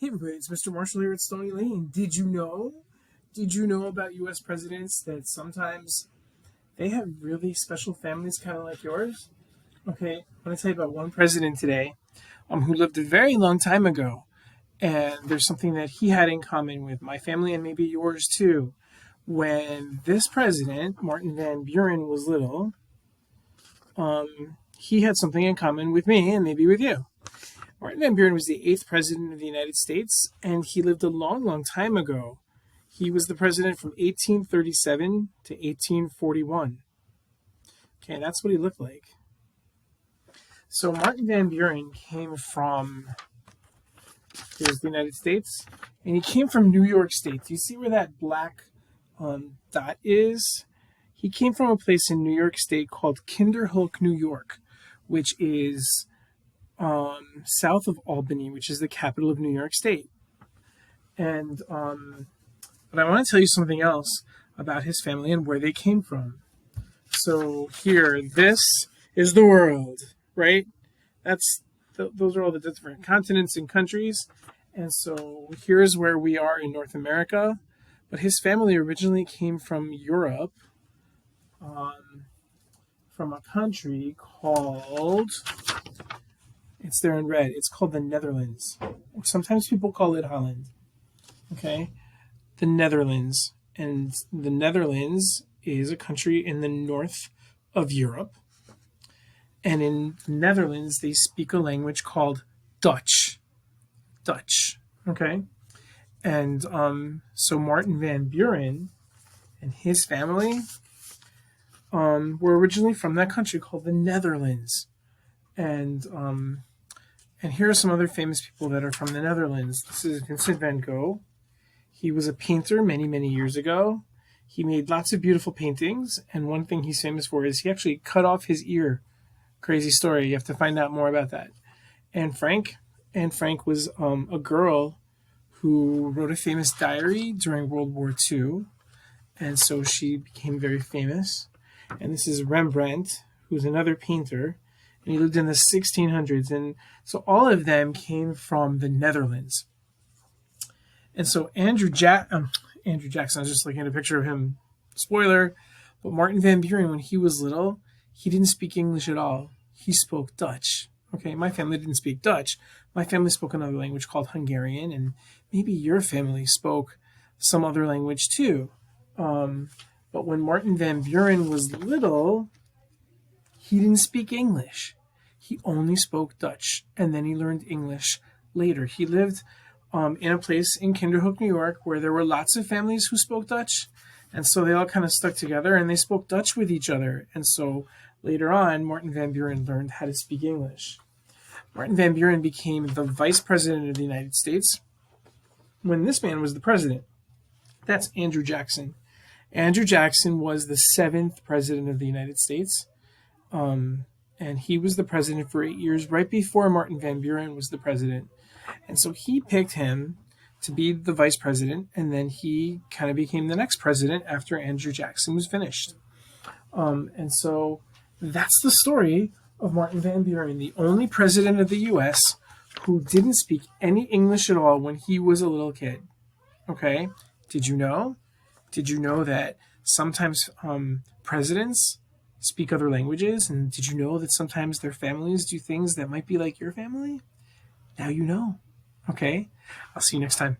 Hey everybody, it's Mr. Marshall here at Stony Lane. Did you know? Did you know about US presidents that sometimes they have really special families kind of like yours? Okay, I'm going to tell you about one president today who lived a very long time ago. And there's something that he had in common with my family and maybe yours too. When this president, Martin Van Buren, was little, he had something in common with me and maybe with you. Martin Van Buren was the 8th president of the United States, and he lived a long, long time ago. He was the president from 1837 to 1841. Okay, that's what he looked like. So Martin Van Buren came from, here's the United States, and he came from New York State. Do you see where that black dot is? He came from a place in New York State called Kinderhook, New York, which is south of Albany, which is the capital of New York State. And but I want to tell you something else about his family and where they came from. So here, this is the world, right? Those are all the different continents and countries. And so here's where we are in North America. But his family originally came from Europe, from a country called, it's there in red, it's called the Netherlands. Sometimes people call it Holland. Okay? The Netherlands. And the Netherlands is a country in the north of Europe. And in the Netherlands, they speak a language called Dutch. Dutch. Okay? And so Martin Van Buren and his family were originally from that country called the Netherlands. And here are some other famous people that are from the Netherlands. This is Vincent van Gogh. He was a painter many, many years ago. He made lots of beautiful paintings, and one thing he's famous for is he actually cut off his ear. Crazy story. You have to find out more about that. And Frank was a girl who wrote a famous diary during World War II, and so she became very famous. And this is Rembrandt, who's another painter, and he lived in the 1600s. And so all of them came from the Netherlands. And so Andrew Jackson, I was just looking at a picture of him, spoiler, but Martin Van Buren, when he was little, he didn't speak English at all. He spoke Dutch. Okay, my family didn't speak Dutch. My family spoke another language called Hungarian, and maybe your family spoke some other language too. But when Martin Van Buren was little, he didn't speak English. He only spoke Dutch, and then he learned English later. He lived in a place in Kinderhook, New York, where there were lots of families who spoke Dutch, and so they all kind of stuck together, and they spoke Dutch with each other. And so later on, Martin Van Buren learned how to speak English. Martin Van Buren became the vice president of the United States when this man was the president. That's Andrew Jackson. Andrew Jackson was the 7th president of the United States, and he was the president for 8 years, right before Martin Van Buren was the president. And so he picked him to be the vice president, and then he kind of became the next president after Andrew Jackson was finished. And so that's the story of Martin Van Buren, the only president of the U.S. who didn't speak any English at all when he was a little kid. Okay? Did you know? Did you know that sometimes presidents speak other languages? And did you know that sometimes their families do things that might be like your family? Now you know. Okay? I'll see you next time.